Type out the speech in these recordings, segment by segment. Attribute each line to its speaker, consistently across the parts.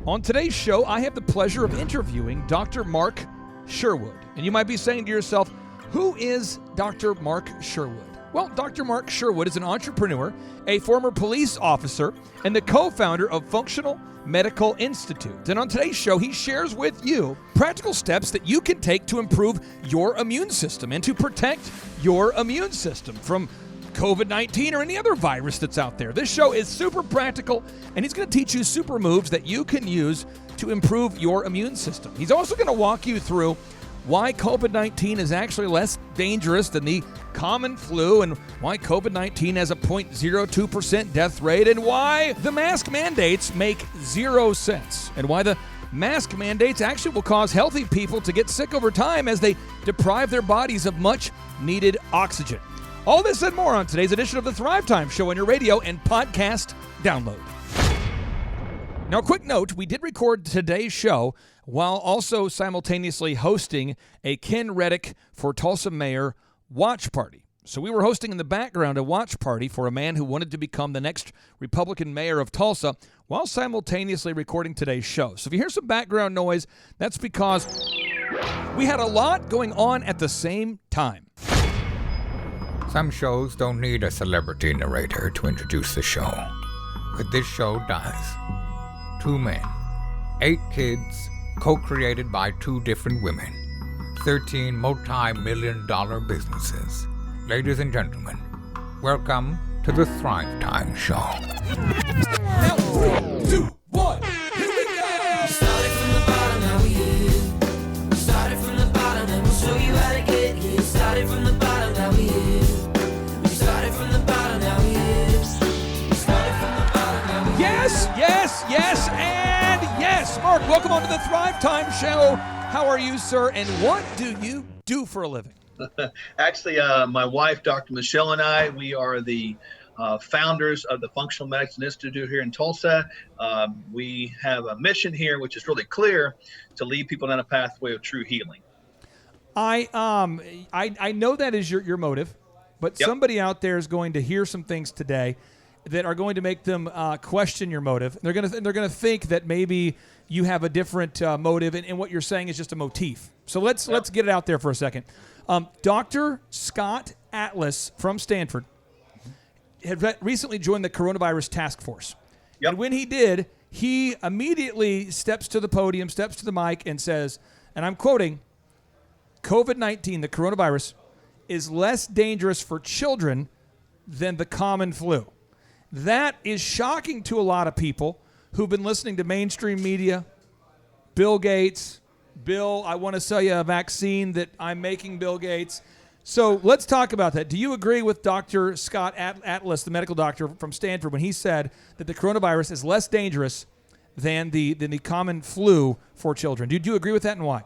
Speaker 1: On today's show, I have the pleasure of interviewing Dr. Mark Sherwood. And you might be saying to yourself, who is Dr. Mark Sherwood? Well, Dr. Mark Sherwood is an entrepreneur, a former police officer, and the co-founder of Functional Medical Institute. And on today's show, he shares with you practical steps that you can take to improve your immune system and to protect your immune system from COVID-19 or any other virus that's out there. This show is super practical, and he's going to teach you super moves that you can use to improve your immune system. He's also going to walk you through why COVID-19 is actually less dangerous than the common flu, and why COVID-19 has a 0.02% death rate, and why the mask mandates make 0 sense, and why the mask mandates actually will cause healthy people to get sick over time as they deprive their bodies of much needed oxygen. All this and more on today's edition of the Thrive Time Show on your radio and podcast download. Now, a quick note, we did record today's show while also simultaneously hosting a Ken Reddick for Tulsa Mayor watch party. So we were hosting in the background a watch party for a man who wanted to become the next Republican mayor of Tulsa while simultaneously recording today's show. So if you hear some background noise, that's because we had a lot going on at the same time.
Speaker 2: Some shows don't need a celebrity narrator to introduce the show, but this show does. 2 men, 8 kids, co-created by 2 different women, 13 multi-million-dollar businesses. Ladies and gentlemen, welcome to the Thrive Time Show.
Speaker 1: Now, 3, 2, 1, here we go!
Speaker 3: Started from the bottom, now we here. Started from the bottom, and we'll show you how to get here. Started from the bottom, now we here. Started from the bottom, now we here. Started from the bottom, now we here.
Speaker 1: Yes, and yes! Mark, welcome on to the Thrive Time Show. How are you, sir, and what do you do for a living?
Speaker 4: Actually, my wife, Dr. Michelle, and I, we are the founders of the Functional Medicine Institute here in Tulsa. We have a mission here, which is really clear, to lead people down a pathway of true healing.
Speaker 1: I know that is your motive, but
Speaker 4: Yep.
Speaker 1: Somebody out there is going to hear some things today that are going to make them question your motive. They're gonna think that maybe you have a different motive, and what you're saying is just a motif. So let's get it out there for a second. Dr. Scott Atlas from Stanford had recently joined the coronavirus task force.
Speaker 4: Yep.
Speaker 1: And when he did, he immediately steps to the podium, steps to the mic, and says, and I'm quoting, COVID-19, the coronavirus, is less dangerous for children than the common flu. That is shocking to a lot of people who've been listening to mainstream media. Bill Gates, Bill, I want to sell you a vaccine that I'm making, Bill Gates. So let's talk about that. Do you agree with Dr. Scott Atlas, the medical doctor from Stanford, when he said that the coronavirus is less dangerous than the common flu for children? Do you agree with that, and why?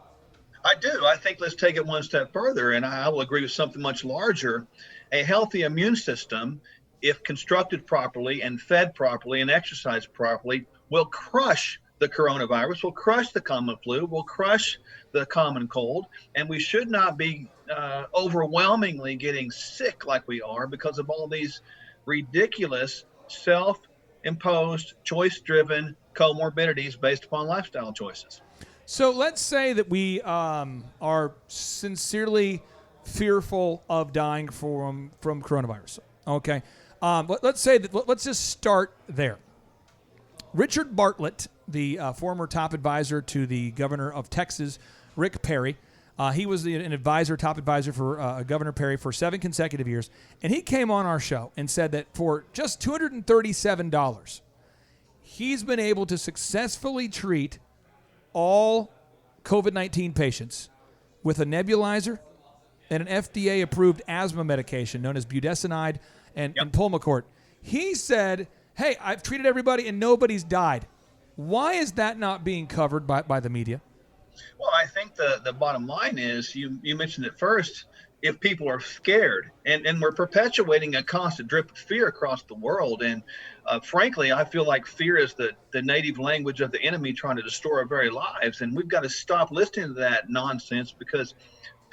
Speaker 4: I do. I think let's take it one step further, and I will agree with something much larger. A healthy immune system, if constructed properly and fed properly and exercised properly, will crush the coronavirus, will crush the common flu, will crush the common cold, and we should not be overwhelmingly getting sick like we are because of all these ridiculous self-imposed, choice-driven comorbidities based upon lifestyle choices.
Speaker 1: So let's say that we are sincerely fearful of dying from coronavirus. Okay, let's say that. Let's just start there. Richard Bartlett, the former top advisor to the governor of Texas, Rick Perry, he was an top advisor for Governor Perry for 7 consecutive years, and he came on our show and said that for just $237, he's been able to successfully treat all COVID-19 patients with a nebulizer and an FDA-approved asthma medication known as budesonide and Pulmicort. He said, hey, I've treated everybody and nobody's died. Why is that not being covered by the media?
Speaker 4: Well, I think the bottom line is, you mentioned it first, if people are scared, and we're perpetuating a constant drip of fear across the world. And frankly, I feel like fear is the native language of the enemy trying to destroy our very lives. And we've got to stop listening to that nonsense, because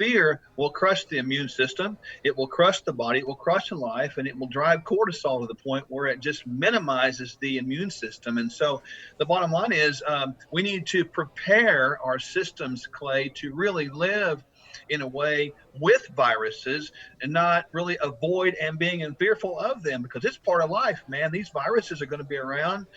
Speaker 4: fear will crush the immune system. It will crush the body. It will crush the life, and it will drive cortisol to the point where it just minimizes the immune system. And so the bottom line is we need to prepare our systems, Clay, to really live in a way with viruses and not really avoid and being fearful of them, because it's part of life, man. These viruses are going to be around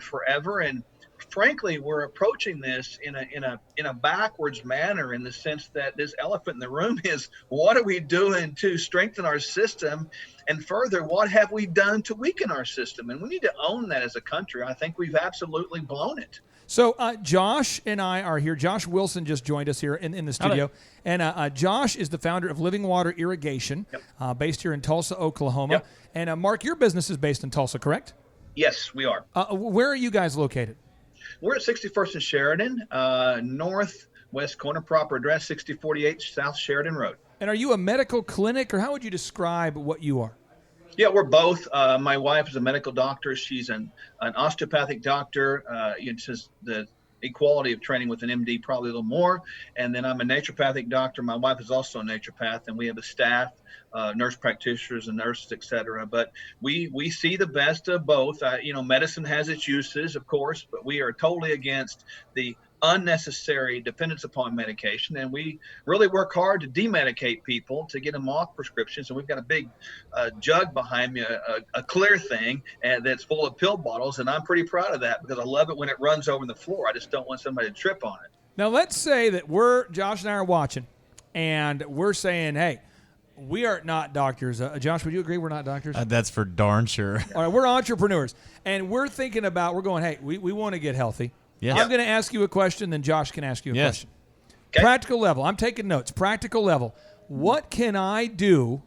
Speaker 4: forever. And frankly, we're approaching this in a backwards manner, in the sense that this elephant in the room is, what are we doing to strengthen our system? And further, what have we done to weaken our system? And we need to own that as a country. I think we've absolutely blown it.
Speaker 1: So Josh and I are here. Josh Wilson just joined us here in the studio. And Josh is the founder of Living Water Irrigation, based here in Tulsa, Oklahoma.
Speaker 4: Yep.
Speaker 1: And Mark, your business is based in Tulsa, correct?
Speaker 4: Yes, we are.
Speaker 1: Where are you guys located?
Speaker 4: We're at 61st and Sheridan, northwest corner, proper address 6048 South Sheridan Road.
Speaker 1: And are you a medical clinic, or how would you describe what you are?
Speaker 4: Yeah, we're both. My wife is a medical doctor. She's an osteopathic doctor. It's just the equality of training with an MD, probably a little more. And then I'm a naturopathic doctor. My wife is also a naturopath, and we have a staff, nurse practitioners and nurses, et cetera. But we see the best of both. Medicine has its uses, of course, but we are totally against the unnecessary dependence upon medication, and we really work hard to demedicate people, to get them off prescriptions. And we've got a big jug behind me, a clear thing, and that's full of pill bottles, and I'm pretty proud of that, because I love it when it runs over the floor. I just don't want somebody to trip on it.
Speaker 1: Now let's say that Josh and I are watching, and we're saying, hey, we are not doctors. Josh, would you agree we're not doctors?
Speaker 5: That's for darn sure.
Speaker 1: All right, we're entrepreneurs, and we're going, hey, we want to get healthy.
Speaker 5: Yes.
Speaker 1: I'm going to ask you a question, then Josh can ask you a question.
Speaker 4: Okay.
Speaker 1: Practical level. I'm taking notes. Practical level. What can I do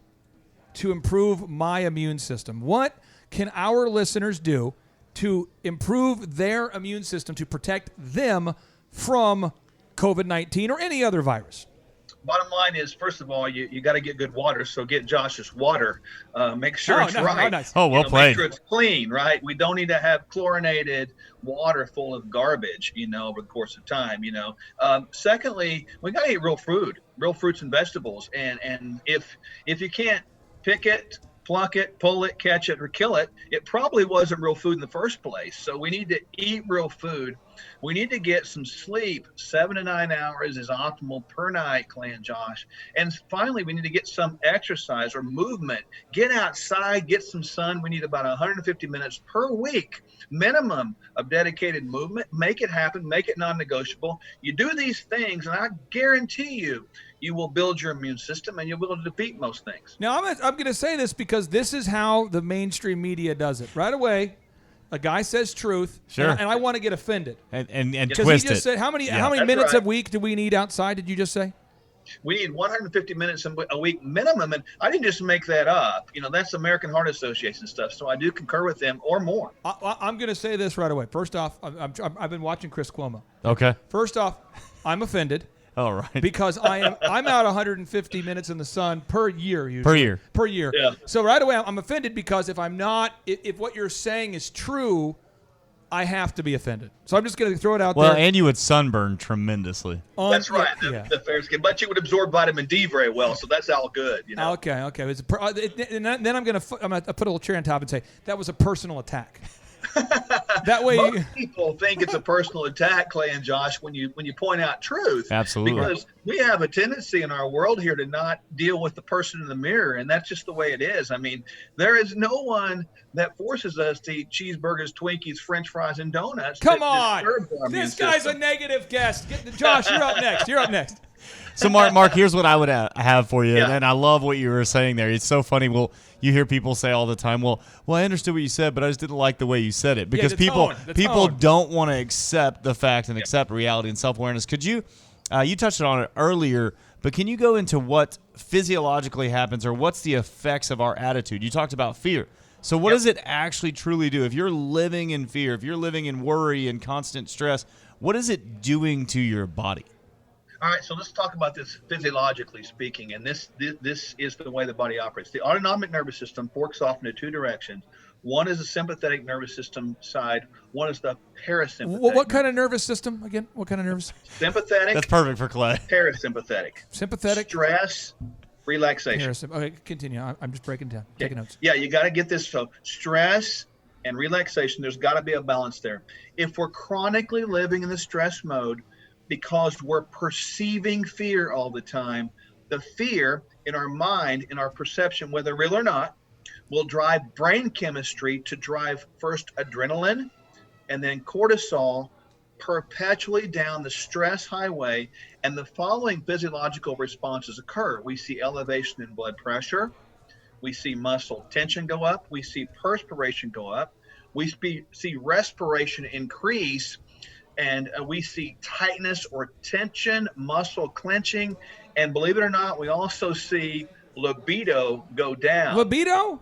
Speaker 1: to improve my immune system? What can our listeners do to improve their immune system to protect them from COVID-19 or any other virus?
Speaker 4: Bottom line is, first of all, you got to get good water. So get Josh's water. Make sure it's right.
Speaker 1: Oh, nice.
Speaker 5: Oh, well played.
Speaker 4: Make sure it's clean, right? We don't need to have chlorinated water full of garbage, over the course of time, Secondly, we got to eat real food, real fruits and vegetables. And if you can't pick it, pluck it, pull it, catch it, or kill it, it probably wasn't real food in the first place. So we need to eat real food. We need to get some sleep. 7 to 9 hours is optimal per night, Clay and Josh. And finally, we need to get some exercise or movement. Get outside, get some sun. We need about 150 minutes per week minimum of dedicated movement. Make it happen. Make it non-negotiable. You do these things, and I guarantee you will build your immune system, and you'll be able to defeat most things.
Speaker 1: Now, I'm going to say this because this is how the mainstream media does it. Right away, a guy says truth,
Speaker 5: Sure.
Speaker 1: and I want to get offended.
Speaker 5: And
Speaker 1: Because
Speaker 5: twist
Speaker 1: he just
Speaker 5: it.
Speaker 1: said, how many
Speaker 4: That's
Speaker 1: minutes
Speaker 4: right.
Speaker 1: a week do we need outside, did you just say?
Speaker 4: We need 150 minutes a week minimum, and I didn't just make that up. That's American Heart Association stuff, so I do concur with them or more.
Speaker 1: I'm going to say this right away. First off, I've been watching Chris Cuomo.
Speaker 5: Okay.
Speaker 1: First off, I'm offended.
Speaker 5: All right.
Speaker 1: Because I'm out 150 minutes in the sun per year usually. Per year.
Speaker 4: Yeah.
Speaker 1: So right away I'm offended, because if what you're saying is true, I have to be offended. So I'm just going to throw it out
Speaker 5: Well,
Speaker 1: there.
Speaker 5: and you would sunburn tremendously.
Speaker 4: That's right.
Speaker 1: Yeah.
Speaker 4: The fair skin, but you would absorb vitamin D very well, so that's all good.
Speaker 1: Okay. And then I'm going to put a little chair on top and say that was a personal attack. That way,
Speaker 4: Most people think it's a personal attack, Clay and Josh, when you point out truth.
Speaker 5: Absolutely.
Speaker 4: Because we have a tendency in our world here to not deal with the person in the mirror, and that's just the way it is. I mean, there is no one that forces us to eat cheeseburgers, Twinkies, French fries, and donuts.
Speaker 1: come
Speaker 4: that
Speaker 1: on.
Speaker 4: disturb our immune
Speaker 1: This guy's a
Speaker 4: system.
Speaker 1: negative guest. Josh, you're up next.
Speaker 5: So, Mark, here's what I would have for you,
Speaker 4: Yeah.
Speaker 5: and I love what you were saying there. It's so funny. Well, you hear people say all the time, well, I understood what you said, but I just didn't like the way you said it, because
Speaker 1: the
Speaker 5: people
Speaker 1: tone.
Speaker 5: don't want to accept the fact and accept reality and self-awareness. Could you you touched on it earlier, but can you go into what physiologically happens, or what's the effects of our attitude? You talked about fear. So what does it actually truly do? If you're living in fear, if you're living in worry and constant stress, what is it doing to your body?
Speaker 4: All right, so let's talk about this physiologically speaking, and this is the way the body operates. The autonomic nervous system forks off into two directions. One is the sympathetic nervous system side. One is the parasympathetic.
Speaker 1: What kind of nervous system again? What kind of nervous?
Speaker 4: Sympathetic.
Speaker 5: That's perfect for Clay.
Speaker 4: Parasympathetic.
Speaker 1: Sympathetic.
Speaker 4: Stress, relaxation.
Speaker 1: Okay, continue. I'm just breaking down, taking notes.
Speaker 4: Yeah, you got to get this. So stress and relaxation, there's got to be a balance there. If we're chronically living in the stress mode because we're perceiving fear all the time, the fear in our mind, in our perception, whether real or not, will drive brain chemistry to drive first adrenaline and then cortisol perpetually down the stress highway, and the following physiological responses occur. We see elevation in blood pressure. We see muscle tension go up. We see perspiration go up. We see respiration increase, and we see tightness or tension, muscle clenching, and believe it or not, we also see libido go down.
Speaker 1: Libido?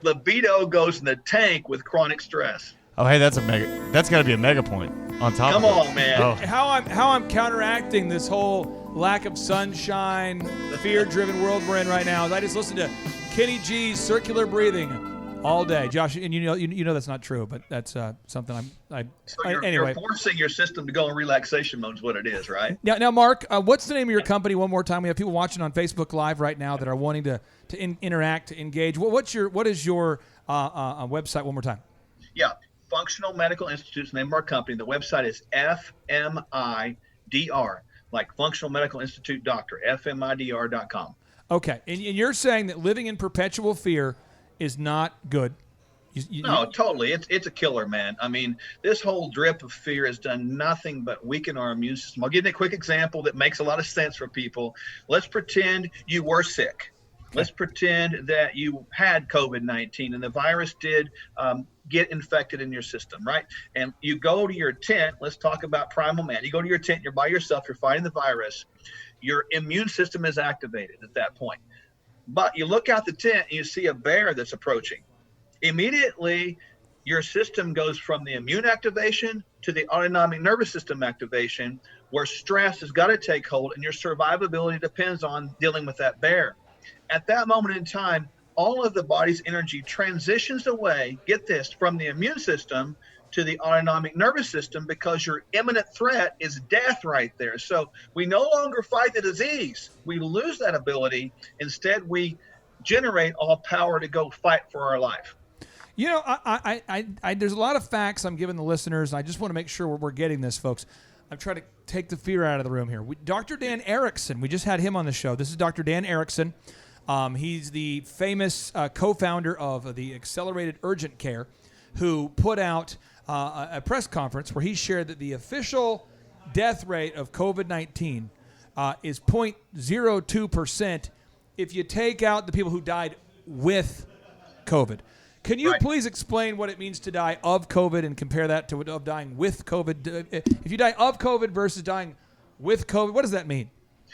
Speaker 4: Libido goes in the tank with chronic stress.
Speaker 5: Oh, hey, that's got to be a mega point on top
Speaker 4: Come
Speaker 5: of it.
Speaker 4: on, man.
Speaker 5: Oh.
Speaker 1: How I'm counteracting this whole lack of sunshine, the fear-driven world we're in right now is I just listen to Kenny G's circular breathing all day, Josh. And you know that's not true, but that's something
Speaker 4: You're
Speaker 1: anyway.
Speaker 4: forcing your system to go in relaxation mode is what it is, right?
Speaker 1: Now, Mark, what's the name of your company? One more time. We have people watching on Facebook Live right now that are wanting to interact, to engage. What is your website? One more time.
Speaker 4: Yeah, Functional Medical Institute's the name of our company. The website is FMIDR, like Functional Medical Institute Doctor, FMIDR.com.
Speaker 1: Okay, and you're saying that living in perpetual fear is not good.
Speaker 4: No, totally. It's a killer, man. I mean, this whole drip of fear has done nothing but weaken our immune system. I'll give you a quick example that makes a lot of sense for people. Let's pretend you were sick. Let's pretend that you had COVID-19 and the virus did get infected in your system, right? And you go to your tent. Let's talk about primal man. You go to your tent, you're by yourself, you're fighting the virus. Your immune system is activated at that point. But you look out the tent and you see a bear that's approaching. Immediately, your system goes from the immune activation to the autonomic nervous system activation, where stress has got to take hold and your survivability depends on dealing with that bear. At that moment in time, all of the body's energy transitions away, get this, from the immune system to the autonomic nervous system, because your imminent threat is death right there. So we no longer fight the disease. We lose that ability. Instead, we generate all power to go fight for our life.
Speaker 1: You know, there's a lot of facts I'm giving the listeners, and I just want to make sure we're getting this, folks. I'm trying to take the fear out of the room here. Dr. Dan Erickson, we just had him on the show. This is Dr. Dan Erickson. He's the famous co-founder of the Accelerated Urgent Care, who put out a press conference where he shared that the official death rate of COVID-19 is 0.02% if you take out the people who died with COVID. Can you please explain what it means to die of COVID and compare that to of dying with COVID? If you die of COVID versus dying with COVID, what does that mean?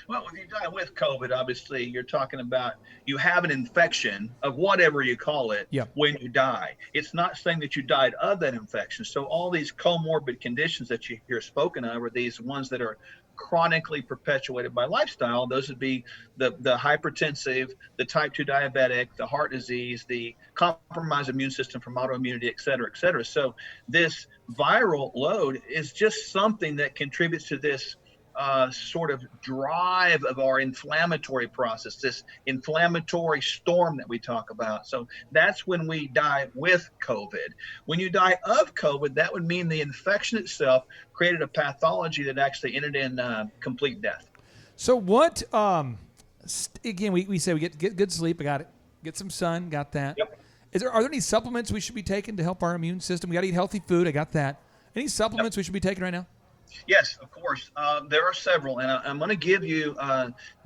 Speaker 4: Well, if you die with COVID, obviously you're talking about you have an infection of whatever you call it when you die. It's not saying that you died of that infection. So all these comorbid conditions that you hear spoken of are these ones that are chronically perpetuated by lifestyle. Those would be the hypertensive, the type 2 diabetic, the heart disease, the compromised immune system from autoimmunity, et cetera, et cetera. So this viral load is just something that contributes to this sort of drive of our inflammatory process, this inflammatory storm that we talk about. So that's when we die with COVID. When you die of COVID, that would mean the infection itself created a pathology that actually ended in complete death.
Speaker 1: So what, again, we say we get good sleep. I got it. Get some sun. Got that.
Speaker 4: Yep.
Speaker 1: Are there any supplements we should be taking to help our immune system? We got to eat healthy food. I got that. Any supplements we should be taking right now?
Speaker 4: Yes, of course. There are several, and I'm going to give you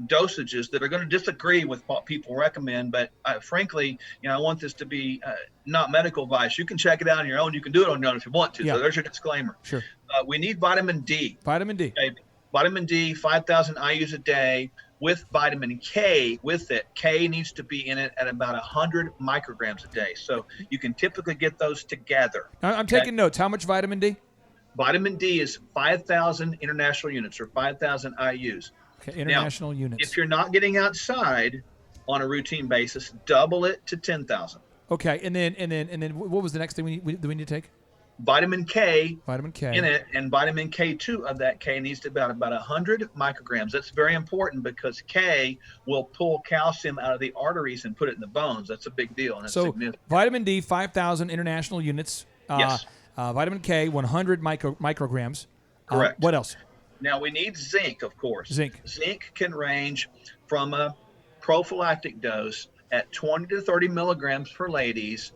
Speaker 4: dosages that are going to disagree with what people recommend. But frankly, I want this to be not medical advice. You can check it out on your own. You can do it on your own if you want to. Yeah. So there's your disclaimer.
Speaker 1: Sure.
Speaker 4: We need vitamin D.
Speaker 1: Vitamin D.
Speaker 4: Okay. Vitamin D, 5,000 IUs a day with vitamin K with it. K needs to be in it at about 100 micrograms a day. So you can typically get those together.
Speaker 1: I'm taking notes. How much vitamin D?
Speaker 4: Vitamin D is 5,000 international units or 5,000 IUs.
Speaker 1: Okay, international units.
Speaker 4: If you're not getting outside on a routine basis, double it to 10,000.
Speaker 1: Okay, and then what was the next thing we need to take?
Speaker 4: Vitamin K
Speaker 1: Vitamin K
Speaker 4: in it, and vitamin K2 of that K needs to be about 100 micrograms. That's very important because K will pull calcium out of the arteries and put it in the bones. That's a big deal. And it's
Speaker 1: So
Speaker 4: significant.
Speaker 1: vitamin D, 5,000 international units.
Speaker 4: Yes.
Speaker 1: Vitamin K, 100 micrograms.
Speaker 4: Correct.
Speaker 1: What else?
Speaker 4: Now we need zinc, of course.
Speaker 1: Zinc.
Speaker 4: Zinc can range from a prophylactic dose at 20 to 30 milligrams for ladies,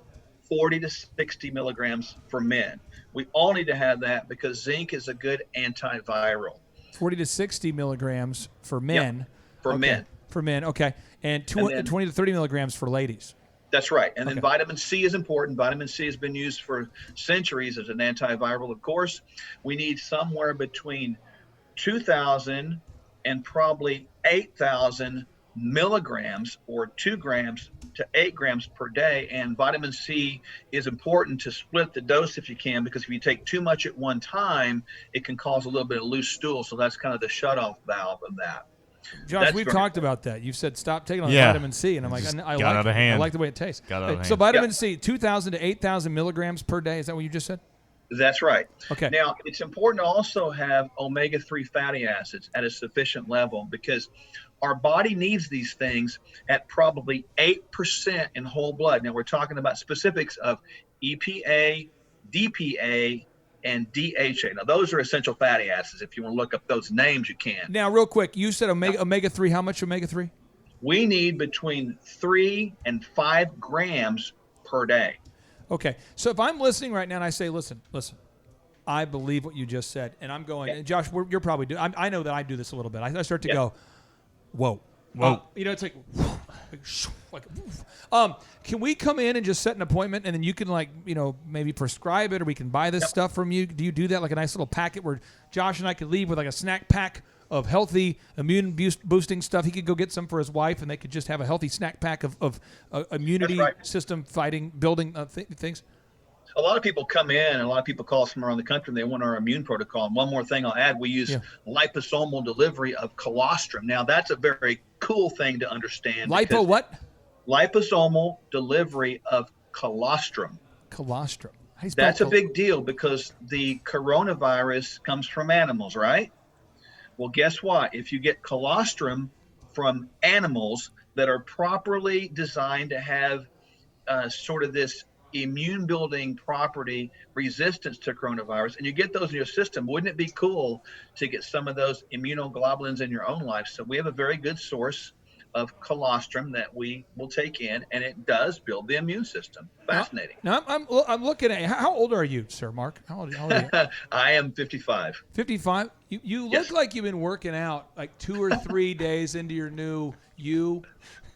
Speaker 4: 40 to 60 milligrams for men. We all need to have that because zinc is a good antiviral.
Speaker 1: 40 to 60 milligrams for men.
Speaker 4: Yep, for men.
Speaker 1: For men, okay. And 20 to 30 milligrams for ladies.
Speaker 4: That's right. And then
Speaker 1: Okay.
Speaker 4: vitamin C is important. Vitamin C has been used for centuries as an antiviral, of course. We need somewhere between 2,000 and probably 8,000 milligrams or 2 grams to 8 grams per day. And vitamin C is important to split the dose if you can, because if you take too much at one time, it can cause a little bit of loose stool. So that's kind of the shutoff valve of that.
Speaker 1: Josh,
Speaker 4: That's
Speaker 1: we've
Speaker 4: very
Speaker 1: talked about that. You've said stop taking on
Speaker 5: Yeah.
Speaker 1: vitamin C, and I'm like,
Speaker 5: Just
Speaker 1: I
Speaker 5: got
Speaker 1: like
Speaker 5: out of
Speaker 1: it.
Speaker 5: hand.
Speaker 1: I like the way it tastes.
Speaker 5: Got out of
Speaker 1: So
Speaker 5: hand.
Speaker 1: vitamin
Speaker 4: Yeah.
Speaker 1: C, 2,000 to 8,000 milligrams per day. Is that what you just said?
Speaker 4: That's right.
Speaker 1: Okay.
Speaker 4: Now, it's important to also have omega-3 fatty acids at a sufficient level because our body needs these things at probably 8% in whole blood. Now, we're talking about specifics of EPA, DPA, and DHA. Now, those are essential fatty acids. If you want to look up those names, you can.
Speaker 1: Now, real quick, you said omega-3. How much omega-3?
Speaker 4: We need between 3 and 5 grams per day.
Speaker 1: Okay, so if I'm listening right now and I say, listen, I believe what you just said, and I'm going, and Josh, you're probably doing, I know that I do this a little bit. I start to go, whoa. It's like, can we come in and just set an appointment, and then you can maybe prescribe it, or we can buy this stuff from you? Do you do that, like a nice little packet where Josh and I could leave with like a snack pack of healthy immune boosting stuff? He could go get some for his wife, and they could just have a healthy snack pack of immunity system fighting, building things.
Speaker 4: A lot of people come in, and a lot of people call us from around the country, and they want our immune protocol. And one more thing I'll add, we use liposomal delivery of colostrum. Now, that's a very cool thing to understand.
Speaker 1: Lipo what?
Speaker 4: Liposomal delivery of colostrum.
Speaker 1: Colostrum. How do you spell
Speaker 4: That's a big deal because the coronavirus comes from animals, right? Well, guess what? If you get colostrum from animals that are properly designed to have sort of this immune building property, resistance to coronavirus, and you get those in your system, wouldn't it be cool to get some of those immunoglobulins in your own life? So we have a very good source of colostrum that we will take in, and it does build the immune system. Fascinating.
Speaker 1: Now I'm looking at, how old are you, sir, Mark? How old are you?
Speaker 4: I am 55.
Speaker 1: 55. You look like you've been working out like 2 or 3 days into your new you.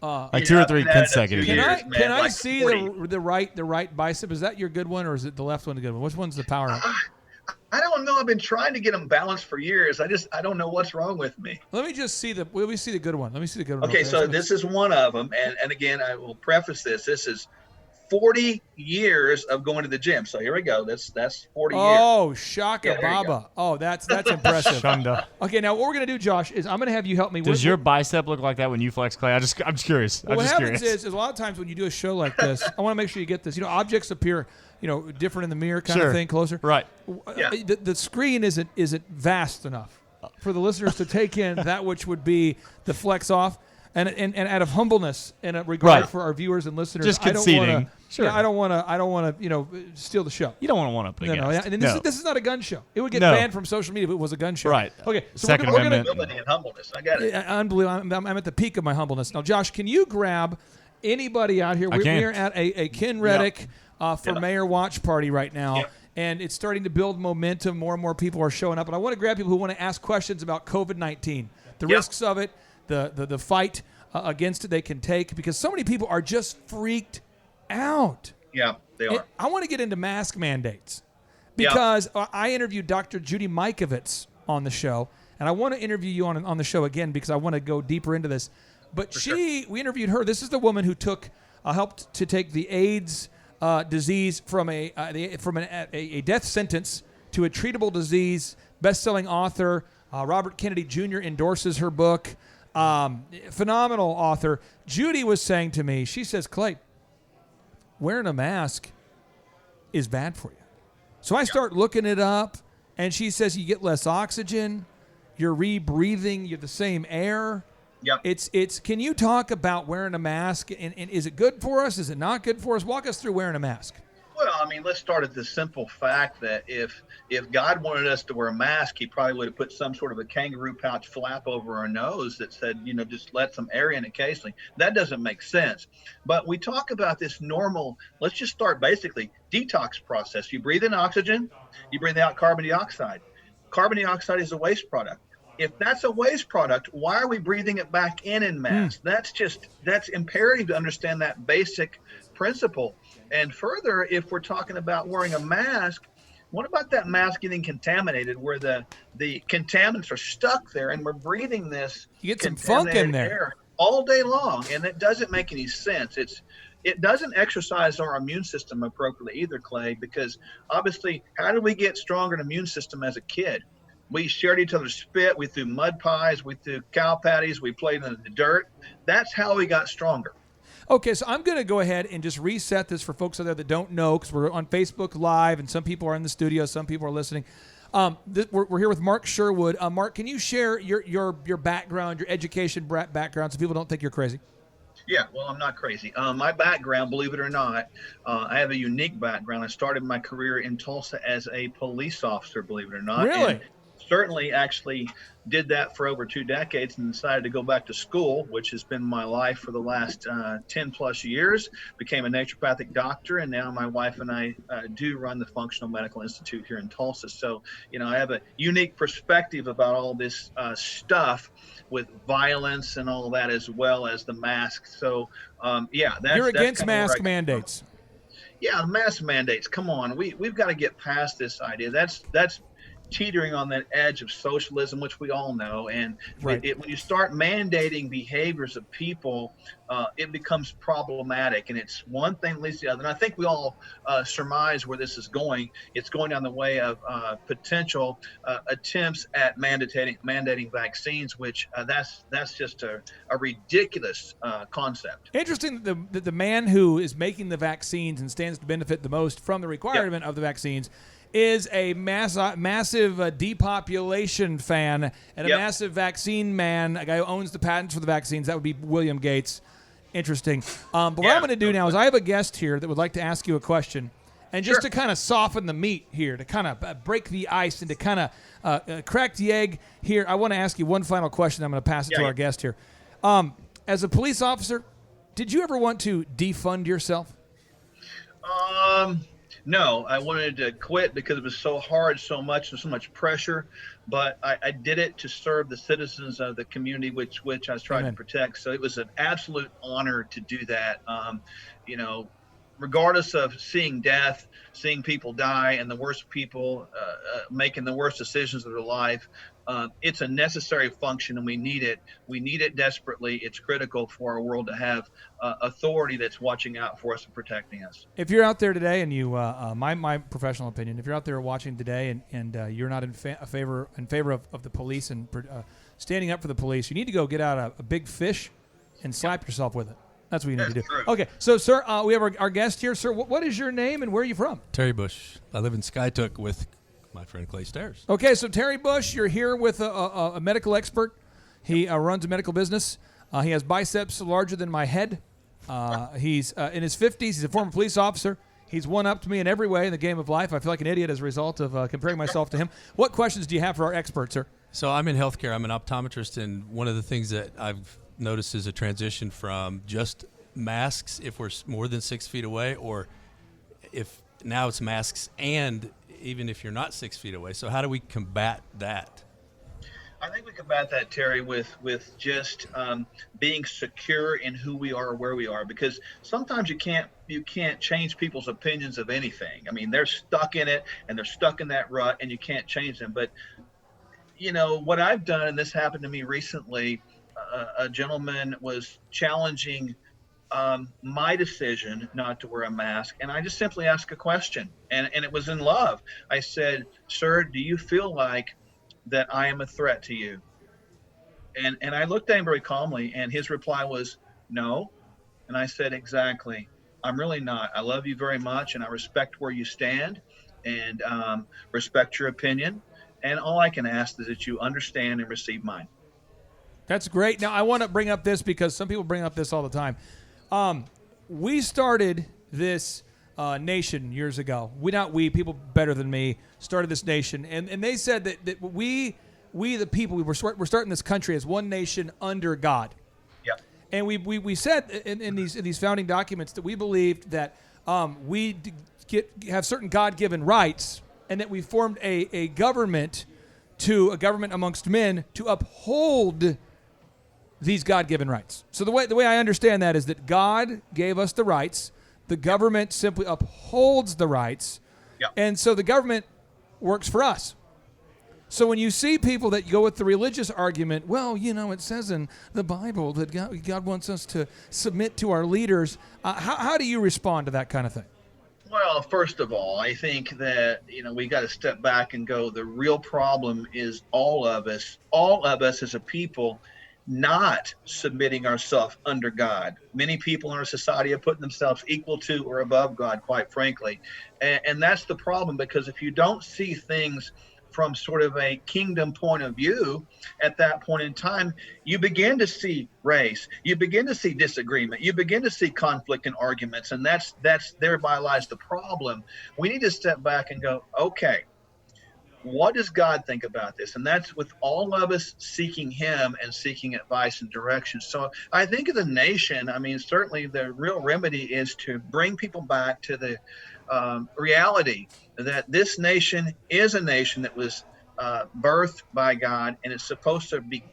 Speaker 5: Like 2 or 3 consecutive
Speaker 1: Can
Speaker 5: years.
Speaker 1: I see the right bicep? Is that your good one, or is it the left one the good one? Which one's the power?
Speaker 4: I don't know. I've been trying to get them balanced for years. I don't know what's wrong with me.
Speaker 1: Let me just see let me see the good one. Let me see the good one.
Speaker 4: Okay, so this is one of them, and again, I will preface this. This is 40 years of going to the gym. So here we go. That's 40 years.
Speaker 1: Oh, Shaka Baba. Oh, that's impressive.
Speaker 5: Shunda.
Speaker 1: Okay, now what we're gonna do, Josh, is I'm gonna have you help me.
Speaker 5: Does your bicep look like that when you flex, Clay? I'm just curious.
Speaker 1: What happens is a lot of times when you do a show like this, I want to make sure you get this. Objects appear, different in the mirror, kind of thing, closer.
Speaker 5: Right.
Speaker 4: Yeah.
Speaker 1: The screen isn't vast enough for the listeners to take in that which would be the flex off. And out of humbleness and a regard for our viewers and listeners,
Speaker 5: just conceding.
Speaker 1: I don't want to steal the show.
Speaker 5: You don't want to one up the guest.
Speaker 1: And this is not a gun show. It would get banned from social media if it was a gun show.
Speaker 5: Right.
Speaker 1: Okay. So
Speaker 5: Second
Speaker 1: we're gonna,
Speaker 5: Amendment.
Speaker 4: Humility and humbleness. I got it.
Speaker 1: Unbelievable. I'm at the peak of my humbleness now. Josh, can you grab anybody out here? We are at a Ken Reddick for Mayor Watch Party right now.
Speaker 4: Yep.
Speaker 1: And it's starting to build momentum. More and more people are showing up. And I want to grab people who want to ask questions about COVID-19, the risks of it, the fight against it they can take, because so many people are just freaked out.
Speaker 4: Yeah, they are.
Speaker 1: I want to get into mask mandates because I interviewed Dr. Judy Mikovits on the show, and I want to interview you on the show again because I want to go deeper into this. But we interviewed her. This is the woman who helped to take the AIDS disease from a death sentence to a treatable disease. Best-selling author Robert Kennedy Jr. endorses her book. Phenomenal author. Judy was saying to me, she says, Clay, wearing a mask is bad for you. So I start looking it up, and she says you get less oxygen, you're rebreathing, you're the same air.
Speaker 4: Yep.
Speaker 1: It's. Can you talk about wearing a mask, and is it good for us? Is it not good for us? Walk us through wearing a mask.
Speaker 4: Well, I mean, let's start at the simple fact that if God wanted us to wear a mask, he probably would have put some sort of a kangaroo pouch flap over our nose that said, just let some air in occasionally. That doesn't make sense. But we talk about this normal, let's just start basically detox process. You breathe in oxygen, you breathe out carbon dioxide. Carbon dioxide is a waste product. If that's a waste product, why are we breathing it back in mass? That's imperative to understand that basic principle. And further, if we're talking about wearing a mask, what about that mask getting contaminated where the contaminants are stuck there and we're breathing this
Speaker 1: you get some funk in there
Speaker 4: air all day long, and it doesn't make any sense. It doesn't exercise our immune system appropriately either, Clay, because obviously, how did we get stronger an immune system as a kid? We shared each other's spit. We threw mud pies. We threw cow patties. We played in the dirt. That's how we got stronger.
Speaker 1: Okay, so I'm going to go ahead and just reset this for folks out there that don't know, because we're on Facebook Live, and some people are in the studio, some people are listening. We're here with Mark Sherwood. Mark, can you share your background, your education background, so people don't think you're crazy?
Speaker 4: Yeah, well, I'm not crazy. My background, believe it or not, I have a unique background. I started my career in Tulsa as a police officer, believe it or not.
Speaker 1: Really?
Speaker 4: And certainly actually did that for over 2 decades and decided to go back to school, which has been my life for the last 10 plus years. Became a naturopathic doctor, and now my wife and I do run the Functional Medical Institute here in Tulsa. So, I have a unique perspective about all this stuff with violence and all that, as well as the mask. So,
Speaker 1: you're against mask mandates.
Speaker 4: Yeah, mask mandates. Come on, we've got to get past this idea. That's teetering on that edge of socialism, which we all know. And
Speaker 1: right.
Speaker 4: When you start mandating behaviors of people, it becomes problematic. And it's one thing leads to the other. And I think we all surmise where this is going. It's going down the way of potential attempts at mandating vaccines, which that's just a ridiculous concept.
Speaker 1: Interesting that the man who is making the vaccines and stands to benefit the most from the requirement of the vaccines is a massive depopulation fan and a massive vaccine man, a guy who owns the patents for the vaccines. That would be William Gates. Interesting. But what I'm going to do now is I have a guest here that would like to ask you a question. And just to kind of soften the meat here, to kind of break the ice and to kind of crack the egg here, I want to ask you one final question. I'm going to pass it to our guest here. As a police officer, did you ever want to defund yourself?
Speaker 4: No, I wanted to quit because it was so hard, so much pressure. But I did it to serve the citizens of the community, which I was trying to protect. So it was an absolute honor to do that. Regardless of seeing death, seeing people die, and the worst people making the worst decisions of their life, it's a necessary function, and we need it. We need it desperately. It's critical for our world to have authority that's watching out for us and protecting us.
Speaker 1: If you're out there today, and you, my professional opinion, if you're out there watching today, and you're not in favor of the police and standing up for the police, you need to go get out a big fish and slap yourself with it. That's what you need to do.
Speaker 4: True.
Speaker 1: Okay, so, sir, we have our guest here. Sir, what is your name and where are you from?
Speaker 6: Terry Bush. I live in Skytook with my friend Clay Stairs.
Speaker 1: Okay, so Terry Bush, you're here with a medical expert. He runs a medical business. He has biceps larger than my head. He's in his 50s. He's a former police officer. He's one up to me in every way in the game of life. I feel like an idiot as a result of comparing myself to him. What questions do you have for our expert, sir?
Speaker 6: So I'm in healthcare. I'm an optometrist, and one of the things that I've noticed is a transition from just masks if we're more than 6 feet away, or if now it's masks and even if you're not 6 feet away. So how do we combat that?
Speaker 4: I think we combat that, Terry, with just being secure in who we are or where we are, because sometimes you can't change people's opinions of anything. I mean, they're stuck in it and they're stuck in that rut, and you can't change them. But what I've done, and this happened to me recently, a gentleman was challenging my decision not to wear a mask, and I just simply asked a question, and it was in love. I said, "Sir, do you feel like that I am a threat to you?" And I looked at him very calmly, and his reply was, "No." And I said, "Exactly. I'm really not. I love you very much, and I respect where you stand, and respect your opinion. And all I can ask is that you understand and receive mine.
Speaker 1: That's great. Now, I want to bring up this because some people bring up this all the time. We started this nation years ago. People better than me, started this nation. And they said that we the people, we're starting this country as one nation under God.
Speaker 4: Yep.
Speaker 1: And we said in these founding documents that we believed that we have certain God-given rights, and that we formed a government amongst men to uphold these God-given rights. So the way I understand that is that God gave us the rights, the government simply upholds the rights, and so the government works for us. So when you see people that go with the religious argument, well, it says in the Bible that God wants us to submit to our leaders, how do you respond to that kind of thing?
Speaker 4: Well, first of all, I think that, we got to step back and go, the real problem is all of us as a people not submitting ourselves under God. Many people in our society are putting themselves equal to or above God, quite frankly. And that's the problem, because if you don't see things from sort of a kingdom point of view, at that point in time, you begin to see race, you begin to see disagreement, you begin to see conflict and arguments, and that's thereby lies the problem. We need to step back and go, okay, what does God think about this? And that's with all of us seeking him and seeking advice and direction. So I think of the nation, certainly the real remedy is to bring people back to the reality that this nation is a nation that was birthed by God, and it's supposed to be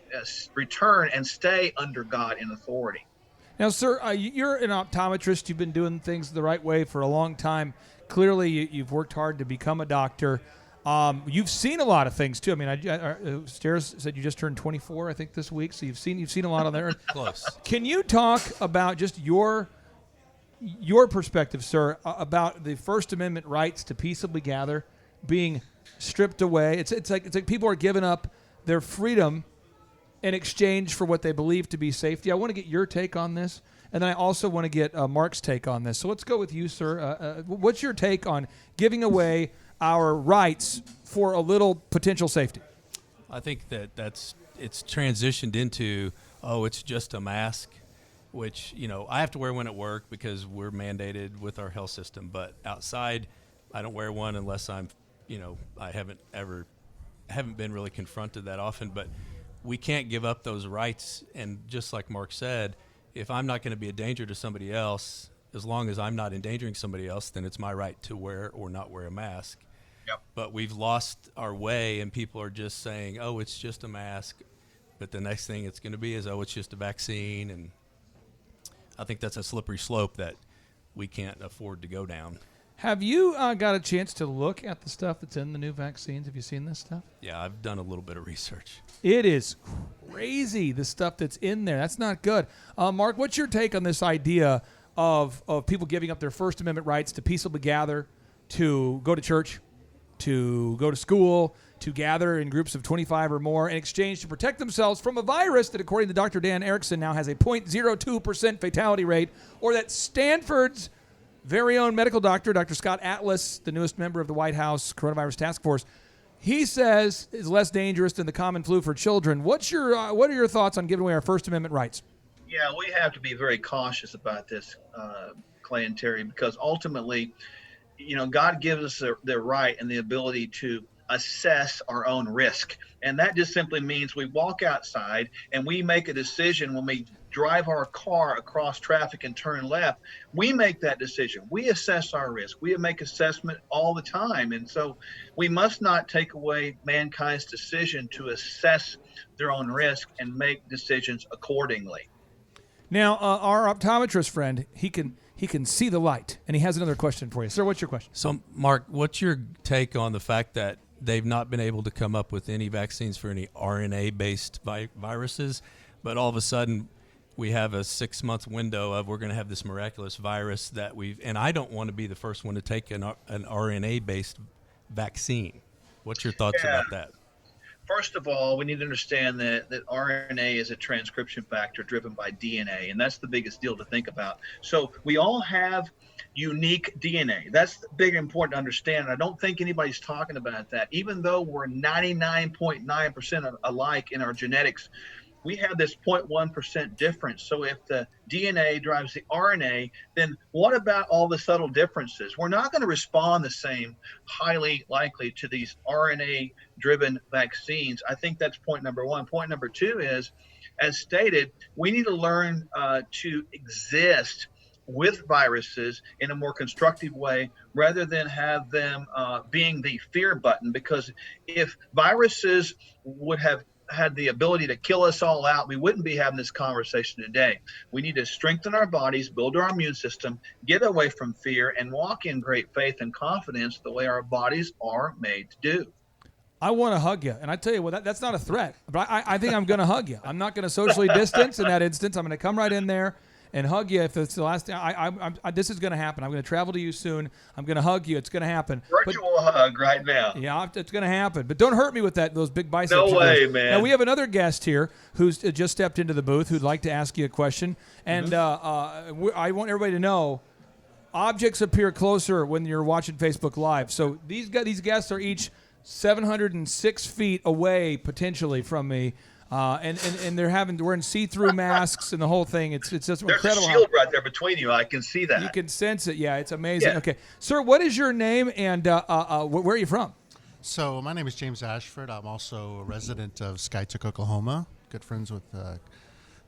Speaker 4: return and stay under God in authority.
Speaker 1: Now, sir, you're an optometrist. You've been doing things the right way for a long time. Clearly, you've worked hard to become a doctor. You've seen a lot of things too. Stairs said you just turned 24, I think, this week. So you've seen a lot on there.
Speaker 6: Close.
Speaker 1: Can you talk about just your perspective, sir, about the First Amendment rights to peaceably gather being stripped away? It's like people are giving up their freedom in exchange for what they believe to be safety. I want to get your take on this, and then I also want to get Mark's take on this. So let's go with you, sir. What's your take on giving away our rights for a little potential safety?
Speaker 6: I think it's transitioned into, it's just a mask, which, I have to wear one at work because we're mandated with our health system. But outside, I don't wear one unless I'm, I haven't been really confronted that often. But we can't give up those rights. And just like Mark said, if I'm not going to be a danger to somebody else, as long as I'm not endangering somebody else, then it's my right to wear or not wear a mask.
Speaker 4: Yep.
Speaker 6: But we've lost our way, and people are just saying, it's just a mask. But the next thing it's going to be is, it's just a vaccine. And I think that's a slippery slope that we can't afford to go down.
Speaker 1: Have you got a chance to look at the stuff that's in the new vaccines? Have you seen this stuff?
Speaker 6: Yeah, I've done a little bit of research.
Speaker 1: It is crazy, the stuff that's in there. That's not good. Mark, what's your take on this idea of people giving up their First Amendment rights to peaceably gather, to go to church, to go to school, to gather in groups of 25 or more in exchange to protect themselves from a virus that, according to Dr. Dan Erickson, now has a 0.02% fatality rate, or that Stanford's very own medical doctor, Dr. Scott Atlas, the newest member of the White House Coronavirus Task Force, he says is less dangerous than the common flu for children. What are your thoughts on giving away our First Amendment rights?
Speaker 4: Yeah, we have to be very cautious about this, Clay and Terry, because ultimately, God gives us the right and the ability to assess our own risk. And that just simply means we walk outside and we make a decision when we drive our car across traffic and turn left. We make that decision. We assess our risk. We make assessment all the time. And so we must not take away mankind's decision to assess their own risk and make decisions accordingly.
Speaker 1: Now, our optometrist friend, he can see the light, and he has another question for you. Sir, what's your question?
Speaker 6: So, Mark, what's your take on the fact that they've not been able to come up with any vaccines for any RNA-based viruses, but all of a sudden we have a 6-month window of we're going to have this miraculous virus that and I don't want to be the first one to take an RNA-based vaccine. What's your thoughts about that?
Speaker 4: First of all, we need to understand that RNA is a transcription factor driven by DNA, and that's the biggest deal to think about. So we all have unique DNA. That's big and important to understand. I don't think anybody's talking about that. Even though we're 99.9% alike in our genetics, we have this 0.1% difference. So if the DNA drives the RNA, then what about all the subtle differences? We're not going to respond the same, highly likely, to these RNA-driven vaccines. I think that's point number one. Point number two is, as stated, we need to learn to exist with viruses in a more constructive way rather than have them being the fear button. Because if viruses would have had the ability to kill us all out, we wouldn't be having this conversation today. We need to strengthen our bodies, build our immune system, get away from fear, and walk in great faith and confidence the way our bodies are made to do.
Speaker 1: I want to hug you. And I tell you what, that's not a threat. But I think I'm going to hug you. I'm not going to socially distance in that instance. I'm going to come right in there and hug you if it's the last time. This is going to happen. I'm going to travel to you soon. I'm going to hug you. It's going to happen.
Speaker 4: Virtual hug right now.
Speaker 1: Yeah, it's going to happen. But don't hurt me with those big biceps.
Speaker 4: No way, man.
Speaker 1: Now, we have another guest here who's just stepped into the booth who'd like to ask you a question. And I want everybody to know, objects appear closer when you're watching Facebook Live. So these guests are each 706 feet away, potentially, from me. And they're wearing see-through masks and the whole thing. It's just
Speaker 4: There's
Speaker 1: incredible.
Speaker 4: There's a shield right there between you. I can see that.
Speaker 1: You can sense it. Yeah, it's amazing.
Speaker 4: Yeah.
Speaker 1: Okay, sir, what is your name and where are you from?
Speaker 7: So my name is James Ashford. I'm also a resident of Skytook, Oklahoma. Good friends with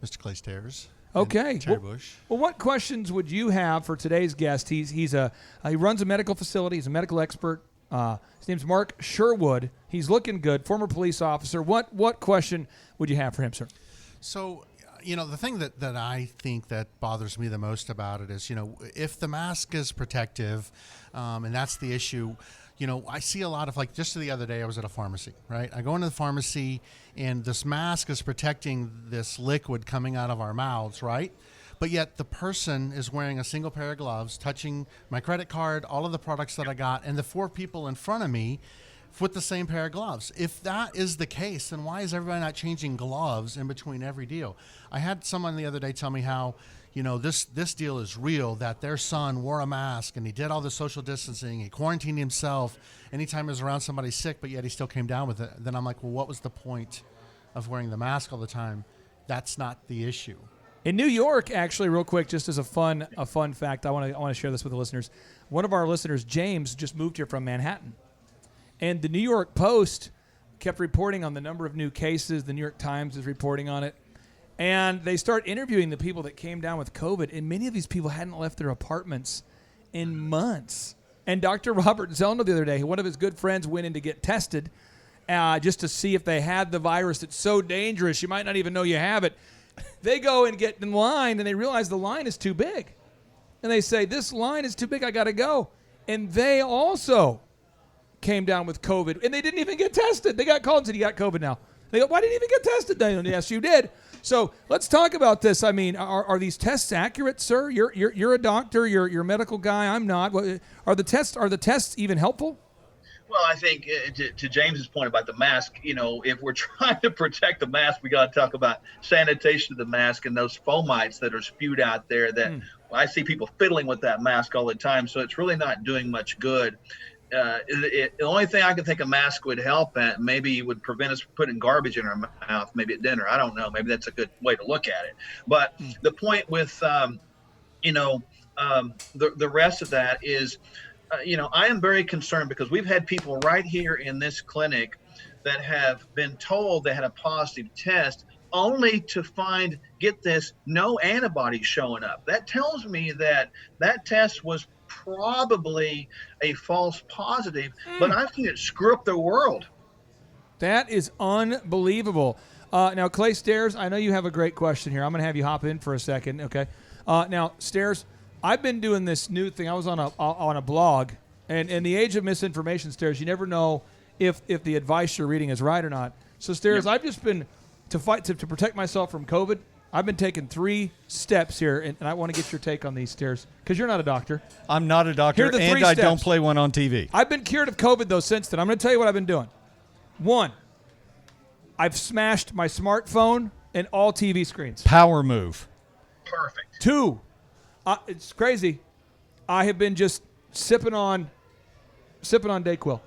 Speaker 7: Mr. Clay Stairs.
Speaker 1: Okay.
Speaker 7: Terry Bush.
Speaker 1: Well, what questions would you have for today's guest? He runs a medical facility. He's a medical expert. His name's Mark Sherwood. He's looking good. Former police officer. What question would you have for him, sir?
Speaker 7: So, the thing that I think that bothers me the most about it is, if the mask is protective, and that's the issue, I see a lot of, like, just the other day I was at a pharmacy, right? I go into the pharmacy and this mask is protecting this liquid coming out of our mouths, right? But yet the person is wearing a single pair of gloves, touching my credit card, all of the products that I got, and the four people in front of me with the same pair of gloves. If that is the case, then why is everybody not changing gloves in between every deal? I had someone the other day tell me how, this deal is real, that their son wore a mask and he did all the social distancing, he quarantined himself anytime he was around somebody sick, but yet he still came down with it. Then I'm like, well, what was the point of wearing the mask all the time? That's not the issue.
Speaker 1: In New York, actually, real quick, just as a fun fact, I want to share this with the listeners. One of our listeners, James, just moved here from Manhattan, and the New York Post kept reporting on the number of new cases. The New York Times is reporting on it, and they start interviewing the people that came down with COVID, and many of these people hadn't left their apartments in months. And Dr. Robert Zellner the other day, one of his good friends, went in to get tested just to see if they had the virus that's so dangerous you might not even know you have it. They go and get in line, and they realize the line is too big. And they say, this line is too big, I got to go. And they also came down with COVID, and they didn't even get tested. They got called and said, you got COVID now. They go, why didn't you even get tested? Yes, you did. So let's talk about this. I mean, are these tests accurate, sir? You're a doctor. You're a medical guy. I'm not. Are the tests even helpful?
Speaker 4: Well, I think to James's point about the mask, if we're trying to protect the mask, we got to talk about sanitation of the mask and those fomites that are spewed out there that I see people fiddling with that mask all the time. So it's really not doing much good. The only thing I can think a mask would help at, maybe it would prevent us from putting garbage in our mouth, maybe at dinner. I don't know. Maybe that's a good way to look at it. But the point with, the rest of that is, I am very concerned because we've had people right here in this clinic that have been told they had a positive test only to find, get this, no antibodies showing up. That tells me that test was probably a false positive, but I've seen it screw up the world.
Speaker 1: That is unbelievable. Now, Clay Stairs, I know you have a great question here. I'm going to have you hop in for a second, okay? Now, Stairs, I've been doing this new thing. I was on a blog, and in the age of misinformation, Stairs, you never know if the advice you're reading is right or not. So, Stairs, I've just been to protect myself from COVID. I've been taking 3 steps here, and I want to get your take on these, Stairs, because you're not a doctor.
Speaker 8: I'm not a doctor,
Speaker 1: Here are the 3
Speaker 8: and I
Speaker 1: steps.
Speaker 8: don't play one on TV.
Speaker 1: I've been cured of COVID, though, since then. I'm going to tell you what I've been doing. 1, I've smashed my smartphone and all TV screens.
Speaker 8: Power move.
Speaker 4: Perfect.
Speaker 1: 2, it's crazy. I have been just sipping on Dayquil.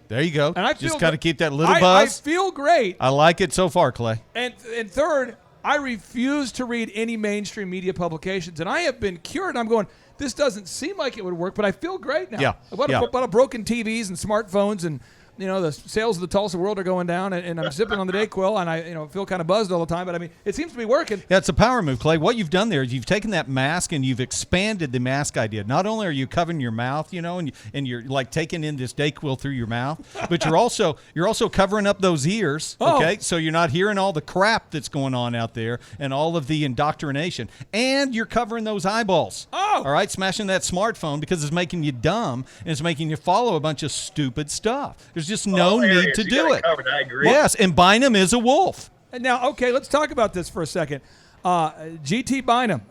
Speaker 8: There you go.
Speaker 1: And I
Speaker 8: just
Speaker 1: feel
Speaker 8: got to
Speaker 1: gr-
Speaker 8: keep that little
Speaker 1: I
Speaker 8: buzz.
Speaker 1: feel great.
Speaker 8: I like it so far, Clay.
Speaker 1: And 3rd, I refuse to read any mainstream media publications. And I have been cured. I'm going, this doesn't seem like it would work, but I feel great now.
Speaker 8: Yeah,
Speaker 1: About a broken TVs and smartphones, and the sales of the Tulsa World are going down, and I'm sipping on the Dayquil, and I feel kind of buzzed all the time. But I mean, it seems to be working.
Speaker 8: Yeah, it's a power move, Clay. What you've done there is you've taken that mask and you've expanded the mask idea. Not only are you covering your mouth, and you're like taking in this Dayquil through your mouth, but you're also covering up those ears.
Speaker 1: Oh.
Speaker 8: Okay, so you're not hearing all the crap that's going on out there and all of the indoctrination, and you're covering those eyeballs.
Speaker 1: Oh.
Speaker 8: All right, smashing that smartphone because it's making you dumb and it's making you follow a bunch of stupid stuff. There's just no
Speaker 4: All
Speaker 8: need
Speaker 4: areas
Speaker 8: to
Speaker 4: you
Speaker 8: do
Speaker 4: got
Speaker 8: it.
Speaker 4: covered, I agree.
Speaker 8: Yes, and Bynum is a wolf.
Speaker 1: And now, okay, let's talk about this for a second. G.T. Bynum,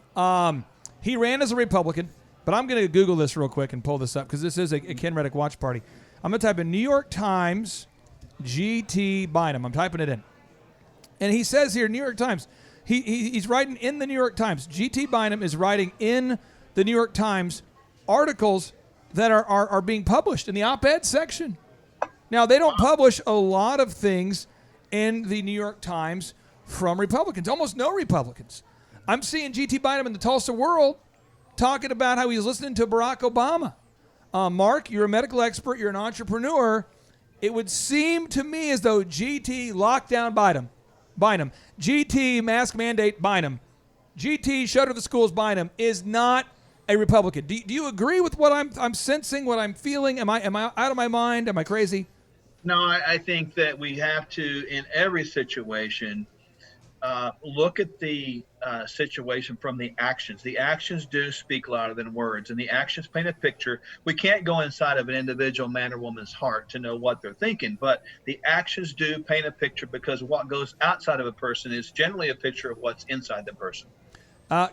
Speaker 1: he ran as a Republican, but I'm going to Google this real quick and pull this up because this is a Ken Reddick watch party. I'm going to type in New York Times G.T. Bynum. I'm typing it in. And he says here, New York Times, he's writing in the New York Times. G.T. Bynum is writing in the New York Times articles that are being published in the op-ed section. Now, they don't publish a lot of things in the New York Times from Republicans, almost no Republicans. I'm seeing G.T. Bynum in the Tulsa World talking about how he's listening to Barack Obama. Mark, you're a medical expert, you're an entrepreneur. It would seem to me as though G.T. lockdown Bynum, G.T. mask mandate Bynum, G.T. shutter the schools Bynum is not a Republican. Do you agree with what I'm sensing, what I'm feeling? Am I out of my mind? Am I crazy?
Speaker 4: No, I think that we have to, in every situation, look at the situation from the actions. The actions do speak louder than words, and the actions paint a picture. We can't go inside of an individual man or woman's heart to know what they're thinking, but the actions do paint a picture because what goes outside of a person is generally a picture of what's inside the person.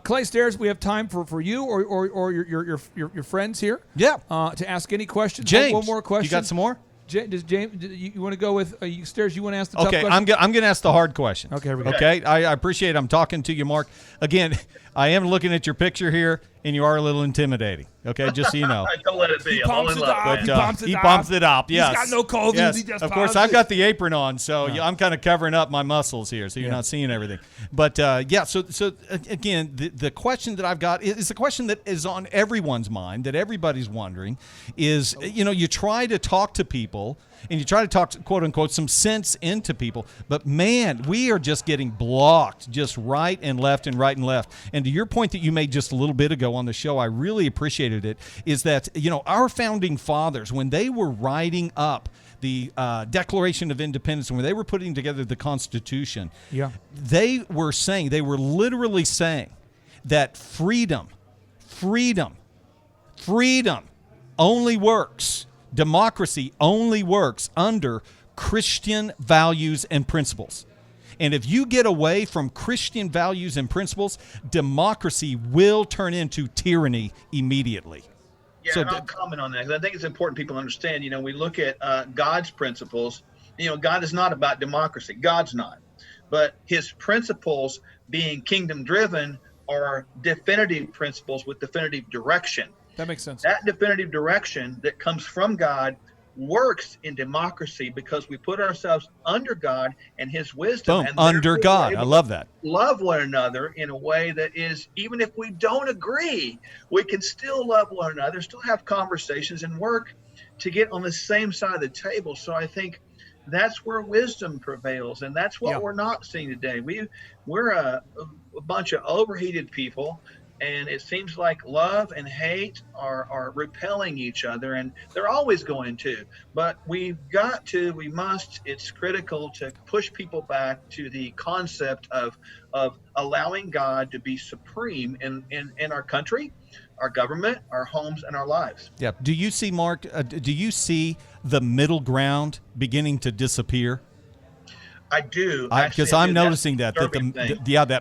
Speaker 1: Clay Stairs, we have time for you or your friends here.
Speaker 8: Yeah.
Speaker 1: To ask any questions.
Speaker 8: James,
Speaker 1: one more question.
Speaker 8: you got some more?
Speaker 1: Does James, you want to go with Stairs? You want to ask the tough
Speaker 8: Okay,
Speaker 1: question?
Speaker 8: I'm going to ask the hard questions.
Speaker 1: Okay, here we go.
Speaker 8: Okay, I appreciate I'm talking to you, Mark. Again, I am looking at your picture here, and you are a little intimidating. Okay, just so you know.
Speaker 4: Don't let it be. I'm all in love.
Speaker 1: But,
Speaker 8: He bumps it up. Yes.
Speaker 1: He's got no COVID.
Speaker 8: Yes.
Speaker 1: He just
Speaker 8: Of course,
Speaker 1: pumps
Speaker 8: I've
Speaker 1: it.
Speaker 8: got the apron on, so I'm kind of covering up my muscles here, so you're not seeing everything. But so again, the question that I've got is a question that is on everyone's mind, that everybody's wondering, is you try to talk to people and you try to talk, quote unquote, some sense into people, but man, we are just getting blocked, just right and left and right and left. And to your point that you made just a little bit ago on the show, I really appreciated it. Is that our founding fathers, when they were writing up the Declaration of Independence, when they were putting together the Constitution, they were literally saying that freedom only works. Democracy only works under Christian values and principles. And if you get away from Christian values and principles, democracy will turn into tyranny immediately.
Speaker 4: Yeah,
Speaker 8: So
Speaker 4: and I'll comment on that because I think it's important people understand. We look at God's principles. God is not about democracy. God's not. But his principles, being kingdom driven, are definitive principles with definitive direction.
Speaker 1: That makes sense.
Speaker 4: That definitive direction that comes from God works in democracy because we put ourselves under God and his wisdom.
Speaker 8: Boom,
Speaker 4: And
Speaker 8: under
Speaker 4: therefore we're
Speaker 8: God.
Speaker 4: able
Speaker 8: I
Speaker 4: to
Speaker 8: love that.
Speaker 4: love one another in a way that is, even if we don't agree, we can still love one another, still have conversations and work to get on the same side of the table. So I think that's where wisdom prevails, and that's what we're not seeing today. We're a bunch of overheated people, and it seems like love and hate are repelling each other, and they're always going to. But we must, it's critical to push people back to the concept of allowing God to be supreme in our country, our government, our homes, and our lives.
Speaker 8: Yeah. Do you see, Mark, do you see the middle ground beginning to disappear?
Speaker 4: I do,
Speaker 8: because I'm noticing that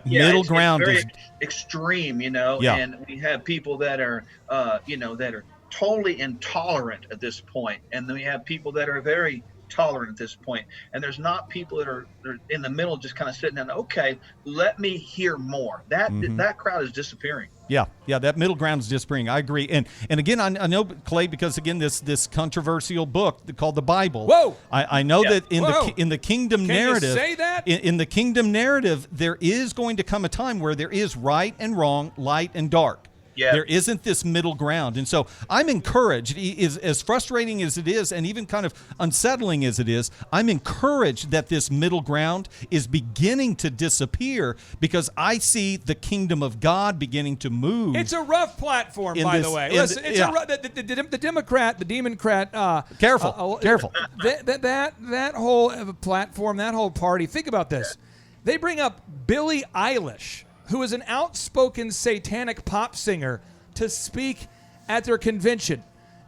Speaker 8: middle ground
Speaker 4: it's very
Speaker 8: is
Speaker 4: extreme,
Speaker 8: Yeah.
Speaker 4: and we have people that are, that are totally intolerant at this point, and then we have people that are very tolerant at this point, and there's not people that are in the middle just kind of sitting down. Okay, let me hear more. That crowd is disappearing.
Speaker 8: Yeah, that middle ground is disappearing. I agree. And again, I know, Clay, because again, this controversial book called the Bible.
Speaker 1: Whoa!
Speaker 8: I know that in the kingdom narrative,
Speaker 1: you say that?
Speaker 8: In the kingdom narrative, there is going to come a time where there is right and wrong, light and dark.
Speaker 4: Yeah.
Speaker 8: There isn't this middle ground. And so I'm encouraged, as frustrating as it is and even kind of unsettling as it is, I'm encouraged that this middle ground is beginning to disappear because I see the kingdom of God beginning to move.
Speaker 1: It's a rough platform, by the way. Listen, it's the Democrat, the Democrat.
Speaker 8: Careful.
Speaker 1: That whole platform, that whole party. Think about this. They bring up Billie Eilish, who is an outspoken satanic pop singer, to speak at their convention.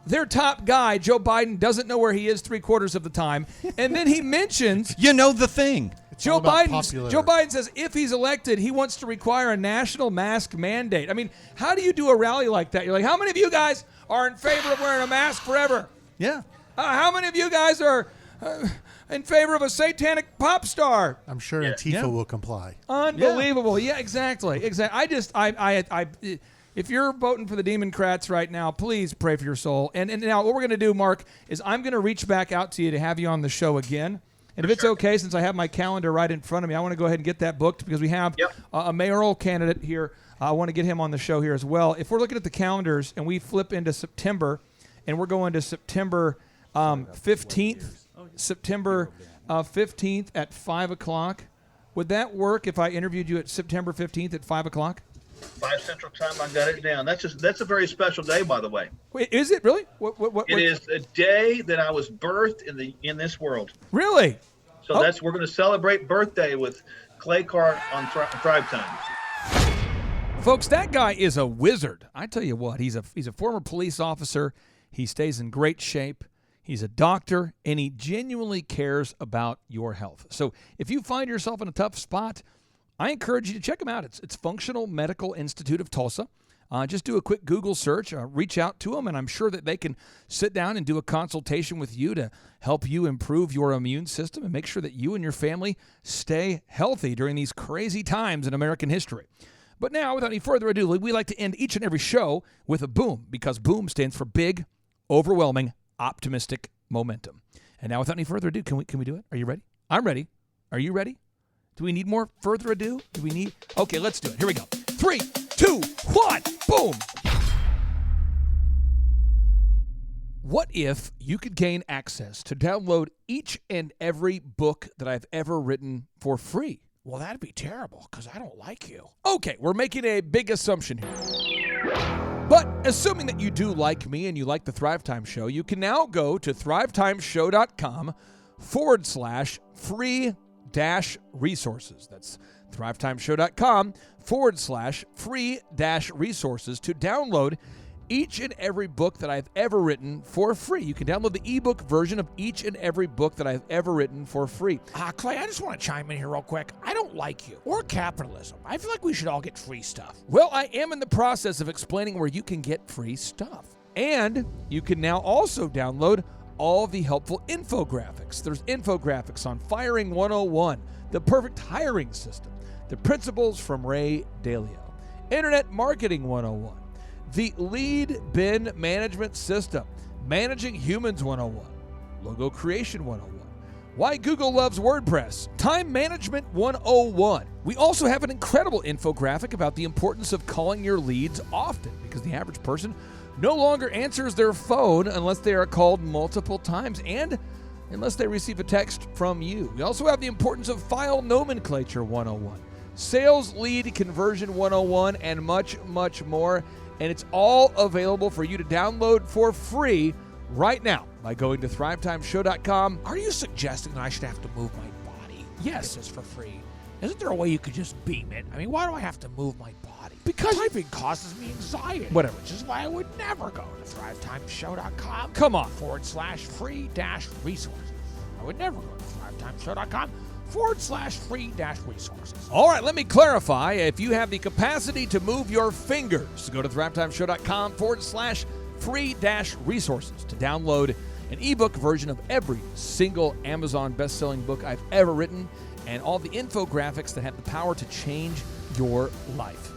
Speaker 1: Their top guy, Joe Biden, doesn't know where he is 3/4 of the time. And then he mentions...
Speaker 8: You know the thing.
Speaker 1: Joe Biden says if he's elected, he wants to require a national mask mandate. I mean, how do you do a rally like that? You're like, how many of you guys are in favor of wearing a mask forever?
Speaker 8: Yeah.
Speaker 1: How many of you guys are... in favor of a satanic pop star?
Speaker 7: I'm sure Antifa will comply.
Speaker 1: Unbelievable. Yeah, exactly. If you're voting for the Democrats right now, please pray for your soul. And now what we're going to do, Mark, is I'm going to reach back out to you to have you on the show again. And if it's okay, since I have my calendar right in front of me, I want to go ahead and get that booked because we have a mayoral candidate here. I want to get him on the show here as well. If we're looking at the calendars and we flip into September, and we're going to September 15th, September 15th at 5 o'clock. Would that work if I interviewed you at September 15th at 5 o'clock?
Speaker 4: 5 Central Time, I got it down. That's a very special day, by the way.
Speaker 1: Wait, is it really?
Speaker 4: It is a day that I was birthed in this world.
Speaker 1: Really?
Speaker 4: So we're going to celebrate birthday with Clay Carr on Thrive Time.
Speaker 1: Folks, that guy is a wizard. I tell you what, he's a former police officer. He stays in great shape. He's a doctor, and he genuinely cares about your health. So if you find yourself in a tough spot, I encourage you to check him out. It's Functional Medical Institute of Tulsa. Just do a quick Google search, reach out to them, and I'm sure that they can sit down and do a consultation with you to help you improve your immune system and make sure that you and your family stay healthy during these crazy times in American history. But now, without any further ado, we like to end each and every show with a boom, because boom stands for big, overwhelming, optimistic momentum. And now, without any further ado, can we do it? Are you ready? I'm ready. Are you ready? Do we need more further ado? Okay, let's do it. Here we go. 3, 2, 1, boom. What if you could gain access to download each and every book that I've ever written for free? Well, that'd be terrible because I don't like you. Okay, we're making a big assumption here. But assuming that you do like me and you like the Thrive Time Show, you can now go to thrivetimeshow.com/free-resources. That's thrivetimeshow.com/free-resources to download each and every book that I've ever written for free. You can download the ebook version of each and every book that I've ever written for free.
Speaker 9: Clay, I just want to chime in here real quick. I don't like you or capitalism. I feel like we should all get free stuff.
Speaker 1: Well, I am in the process of explaining where you can get free stuff. And you can now also download all the helpful infographics. There's infographics on Firing 101, the perfect hiring system, the principles from Ray Dalio, Internet Marketing 101, the Lead Bin Management System, Managing Humans 101, Logo Creation 101, Why Google Loves WordPress, Time Management 101. We also have an incredible infographic about the importance of calling your leads often, because the average person no longer answers their phone unless they are called multiple times and unless they receive a text from you. We also have the importance of File Nomenclature 101, Sales Lead Conversion 101, and much, much more. And it's all available for you to download for free right now by going to thrivetimeshow.com.
Speaker 9: Are you suggesting that I should have to move my body?
Speaker 1: Yes.
Speaker 9: This is for free. Isn't there a way you could just beam it? I mean, why do I have to move my body?
Speaker 1: Because
Speaker 9: typing causes me anxiety.
Speaker 1: Whatever.
Speaker 9: Which is why I would never go to thrivetimeshow.com.
Speaker 1: Come on.
Speaker 9: /free-resources. I would never go to thrivetimeshow.com /free-resources.
Speaker 1: All right, let me clarify. If you have the capacity to move your fingers, go to thrivetimeshow.com /free-resources to download an ebook version of every single Amazon best-selling book I've ever written, and all the infographics that have the power to change your life.